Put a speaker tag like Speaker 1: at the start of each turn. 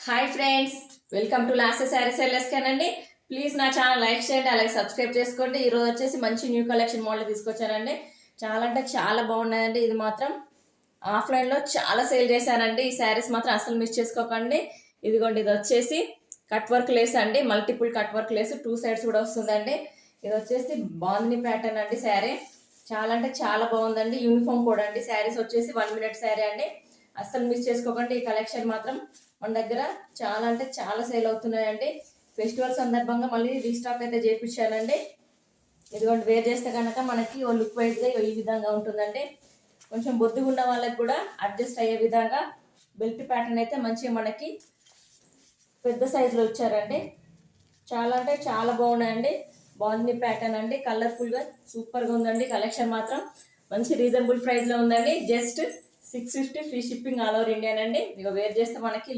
Speaker 1: Hi friends, welcome to last sari sellers కానండి. Please నా channel like చేయండి, అలాగే సబ్స్క్రైబ్ చేసుకోండి. ఈరోజు వచ్చేసి మంచి న్యూ కలెక్షన్ మోడల్ తీసుకొచ్చానండి. చాలా అంటే చాలా బాగున్నాయండి. ఇది మాత్రం ఆఫ్లైన్లో చాలా సేల్ చేశానండి. ఈ శారీస్ మాత్రం అసలు మిస్ చేసుకోకండి. ఇదిగోండి, ఇది వచ్చేసి కట్ వర్క్ లేస్ అండి, multiple cut work lace, 2 sides కూడా వస్తుందండి. ఇది వచ్చేసి బాందిని ప్యాటర్న్ అండి. శారీ చాలా అంటే చాలా బాగుందండి. యూనిఫామ్ కూడా అండి. శారీస్ వచ్చేసి 1 మినిట్ శారీ అండి. అస్సలు మిస్ చేసుకోకండి. ఈ కలెక్షన్ మాత్రం మన దగ్గర చాలా అంటే చాలా సేల్ అవుతున్నాయండి. ఫెస్టివల్ సందర్భంగా మళ్ళీ రీస్టాక్ అయితే చేయించానండి. ఇదిగోండి, వేర్ చేస్తే కనుక మనకి ఓ లుక్ వైజ్గా ఈ విధంగా ఉంటుందండి. కొంచెం బొద్దుగా ఉన్న వాళ్ళకి కూడా అడ్జస్ట్ అయ్యే విధంగా బెల్ట్ ప్యాటర్న్ అయితే మంచిగా మనకి పెద్ద సైజులో వచ్చారండి. చాలా అంటే చాలా బాగున్నాయండి. బాగుంది ప్యాటర్న్ అండి. కలర్ఫుల్గా సూపర్గా ఉందండి. కలెక్షన్ మాత్రం మంచి రీజనబుల్ ప్రైస్లో ఉందండి. Just 650 free shipping all over India అండి. ఇక వేర్ చేస్తే మనకి